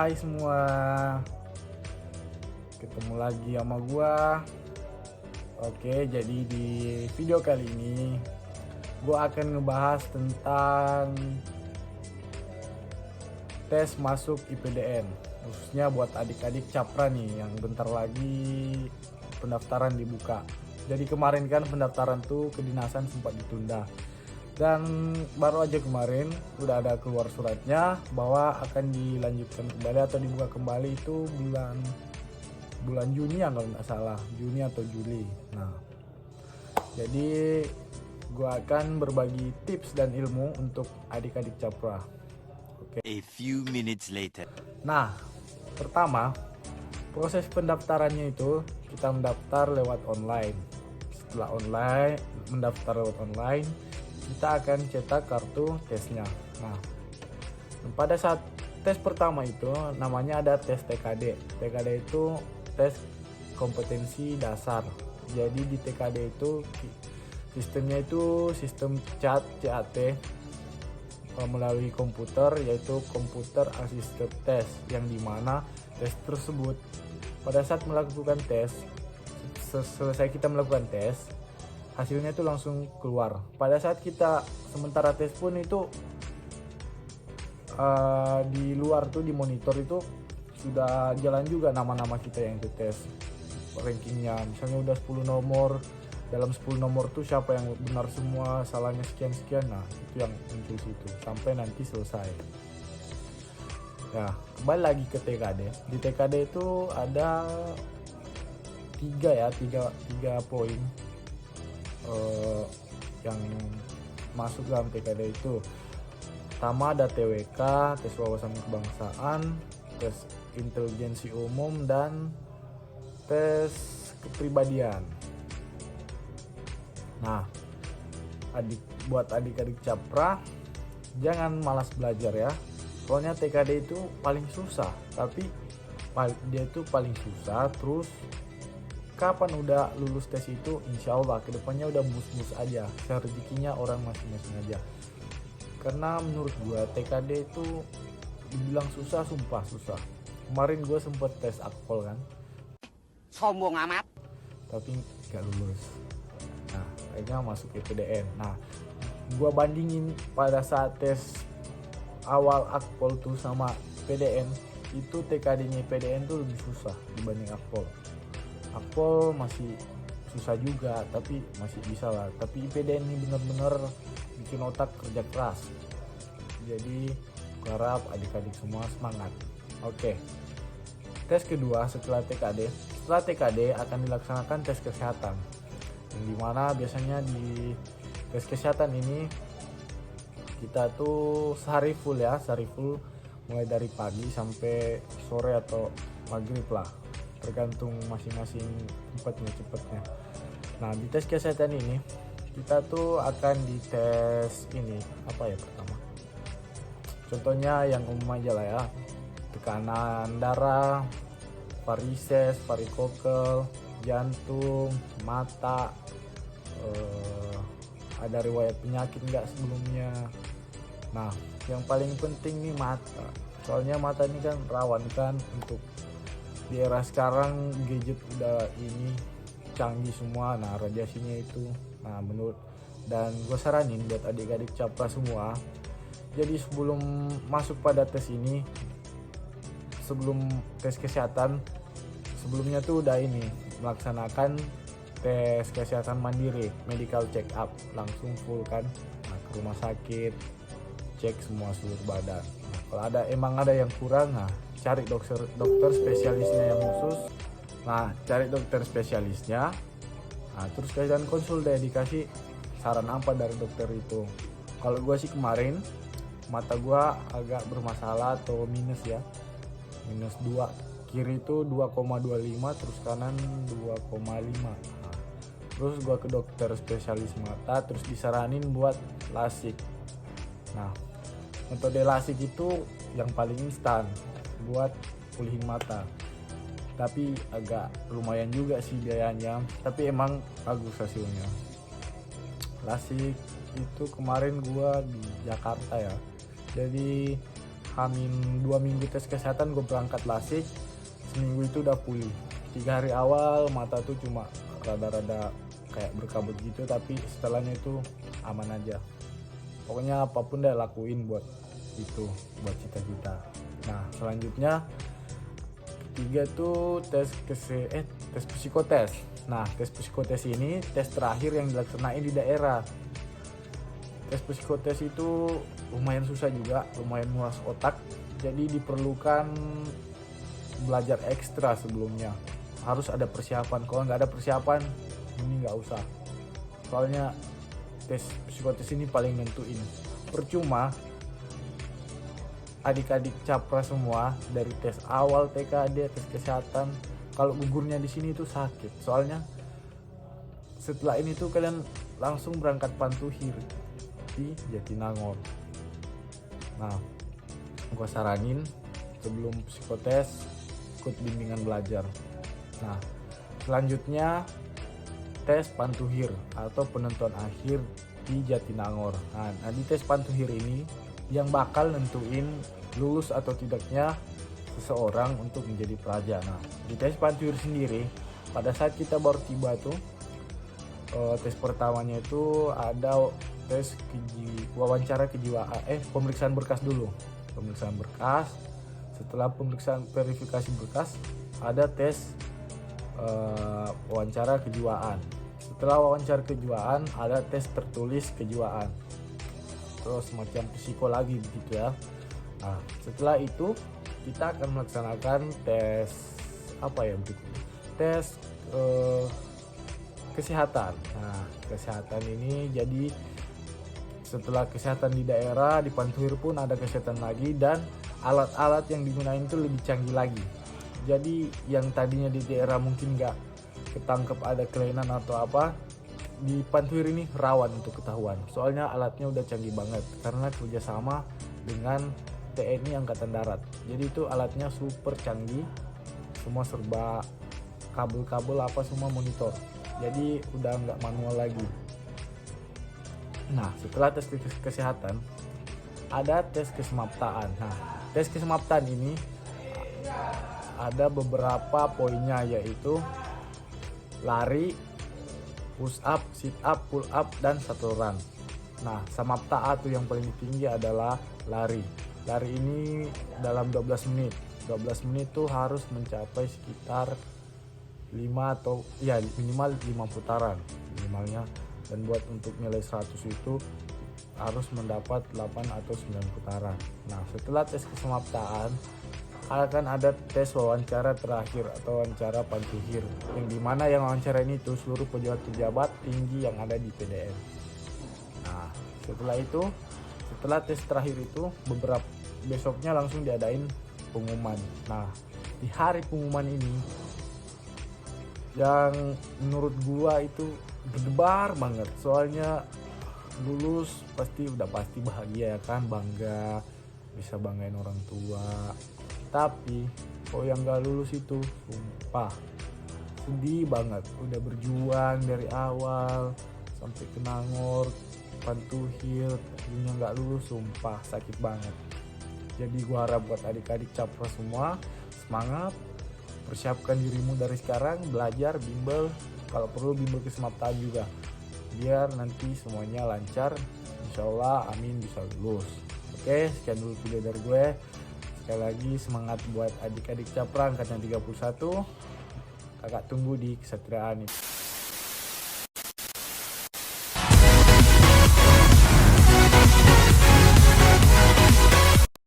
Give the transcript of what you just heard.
Hai semua, ketemu lagi sama gua. Oke, jadi di video kali ini gua akan ngebahas tentang tes masuk IPDN, khususnya buat adik-adik Capra nih yang bentar lagi pendaftaran dibuka. Jadi kemarin kan pendaftaran tuh kedinasan sempat ditunda. Dan baru aja kemarin udah ada keluar suratnya bahwa akan dilanjutkan kembali atau dibuka kembali itu bulan Juni ya kalau nggak salah, Juni atau Juli. Nah, jadi gua akan berbagi tips dan ilmu untuk adik-adik Capra. Oke. A few minutes later. Nah, pertama proses pendaftarannya itu kita mendaftar lewat online. Setelah mendaftar lewat online, kita akan cetak kartu tesnya. Nah, pada saat tes pertama itu namanya ada tes TKD. TKD itu tes kompetensi dasar. Jadi di TKD itu sistemnya itu sistem CAT melalui komputer, yaitu computer assisted test, yang dimana tes tersebut pada saat melakukan tes, selesai kita melakukan tes, hasilnya itu langsung keluar. Pada saat kita sementara tes pun itu di luar tuh di monitor itu sudah jalan juga nama-nama kita yang dites, rankingnya misalnya udah 10 nomor, dalam 10 nomor tuh siapa yang benar semua, salahnya sekian-sekian. Nah, itu yang muncul situ sampai nanti selesai. Nah, kembali lagi ke TKD. Di TKD itu ada tiga poin yang masuk dalam TKD itu. Pertama ada TWK, tes wawasan kebangsaan, tes intelijensi umum, dan tes kepribadian. Nah, buat adik-adik Capra jangan malas belajar ya. Soalnya TKD itu paling susah, tapi dia itu paling susah. Terus kapan udah lulus tes itu, insya Allah kedepannya udah mus-mus aja, rezekinya orang masing-masing aja. Karena menurut gua TKD itu dibilang susah, sumpah susah. Kemarin gua sempet tes akpol kan, sombong amat, tapi gak lulus. Nah, akhirnya masuk IPDN. Nah, gua bandingin pada saat tes awal akpol tuh sama PDN, itu TKD-nya PDN tuh lebih susah dibanding akpol. Akpol masih susah juga, tapi masih bisa lah. Tapi IPDN ini bener-bener bikin otak kerja keras. Jadi gue harap adik-adik semua semangat. Oke. Tes kedua setelah TKD. Setelah TKD akan dilaksanakan tes kesehatan, yang dimana biasanya di tes kesehatan ini kita tuh sehari full mulai dari pagi sampai sore atau maghrib lah, tergantung masing-masing cepetnya. Nah, di tes kesehatan ini kita tuh akan dites ini pertama. Contohnya yang umum aja lah ya, tekanan darah, varises, varikokel, jantung, mata, ada riwayat penyakit nggak sebelumnya. Nah, yang paling penting nih mata, soalnya mata ini kan rawan kan untuk di era sekarang, gadget udah ini canggih semua. Nah, radiasinya itu, nah dan gue saranin buat adik-adik Capra semua, jadi sebelum masuk pada tes ini, sebelum tes kesehatan, sebelumnya tuh udah ini melaksanakan tes kesehatan mandiri, medical check up, langsung full kan. Nah, ke rumah sakit, cek semua seluruh badan. Nah, kalau emang ada yang kurang, nah cari dokter spesialisnya yang khusus. Nah, cari dokter spesialisnya. Nah, terus kalian konsul deh, dikasih saran apa dari dokter itu. Kalau gue sih kemarin mata gue agak bermasalah atau minus ya, minus 2, kiri itu 2,25, terus kanan 2,5. Nah, terus gue ke dokter spesialis mata, terus disaranin buat lasik. Nah, metode lasik itu yang paling instan buat pulihin mata, tapi agak lumayan juga sih biayanya, tapi emang bagus hasilnya. Lasik itu kemarin gua di Jakarta ya, jadi Hamin 2 minggu tes kesehatan gue berangkat lasik, seminggu itu udah pulih. 3 hari awal mata tuh cuma rada-rada kayak berkabut gitu, tapi setelahnya itu aman aja. Pokoknya apapun deh lakuin buat itu, buat cita-cita. Nah selanjutnya ketiga tuh tes psikotes. Nah tes psikotes ini tes terakhir yang dilaksanain di daerah. Tes psikotes itu lumayan susah juga, lumayan nguras otak, jadi diperlukan belajar ekstra sebelumnya. Harus ada persiapan, kalau nggak ada persiapan ini nggak usah. Soalnya tes psikotes ini paling nentuin. Percuma adik-adik capra semua dari tes awal TKD, tes kesehatan, kalau gugurnya di sini itu sakit. Soalnya setelah ini tuh kalian langsung berangkat pantuhir di Jatinangor. Nah, gue saranin sebelum psikotes ikut bimbingan belajar. Nah, selanjutnya tes pantuhir atau penentuan akhir di Jatinangor. Nah, di tes pantuhir ini yang bakal nentuin lulus atau tidaknya seseorang untuk menjadi praja. Nah, di tes pantuhir sendiri pada saat kita baru tiba tuh tes pertamanya itu ada tes wawancara kejiwaan, pemeriksaan berkas dulu. Pemeriksaan berkas. Setelah pemeriksaan verifikasi berkas ada tes wawancara kejiwaan. Setelah wawancara kejiwaan ada tes tertulis kejiwaan. Terus semacam psiko lagi begitu ya. Nah, setelah itu kita akan melaksanakan tes tes kesehatan. Nah, kesehatan ini jadi setelah kesehatan di daerah, di pantuhir pun ada kesehatan lagi, dan alat-alat yang digunakan itu lebih canggih lagi. Jadi yang tadinya di daerah mungkin nggak ketangkep ada kelainan atau apa, di pantuhir ini rawan untuk ketahuan. Soalnya alatnya udah canggih banget karena kerjasama dengan TNI Angkatan Darat. Jadi itu alatnya super canggih, semua serba kabel-kabel apa semua monitor. Jadi udah nggak manual lagi. Nah, setelah tes kesehatan ada tes kesemaptaan. Nah, tes kesemaptaan ini ada beberapa poinnya, yaitu lari, push up, sit up, pull up, dan shuttle run. Nah, samapta tuh yang paling tinggi adalah lari. Lari ini dalam 12 menit. 12 menit tuh harus mencapai sekitar 5 atau ya minimal 5 putaran minimalnya. Dan buat untuk nilai 100 itu harus mendapat 8 atau 9 putaran. Nah, setelah tes kesemaptaan akan ada tes wawancara terakhir atau wawancara pantuhir, yang dimana yang wawancara ini tuh seluruh pejabat-pejabat tinggi yang ada di PDN. Nah, setelah tes terakhir itu beberapa besoknya langsung diadain pengumuman. Nah, di hari pengumuman ini yang menurut gua itu berdebar banget, soalnya lulus pasti bahagia ya kan, bangga, bisa banggain orang tua. Tapi kalau yang gak lulus itu sumpah sedih banget, udah berjuang dari awal sampai ke Nangor, pantuhir, akhirnya gak lulus, sumpah sakit banget. Jadi gua harap buat adik-adik capra semua semangat, persiapkan dirimu dari sekarang, belajar bimbel, kalau perlu bimbel kesemaptaan juga, biar nanti semuanya lancar, insyaallah amin bisa lulus. Oke, sekian dulu video dari gue. Sekali lagi semangat buat adik-adik capra angkatan 31. Kakak tunggu di Kesatriaan.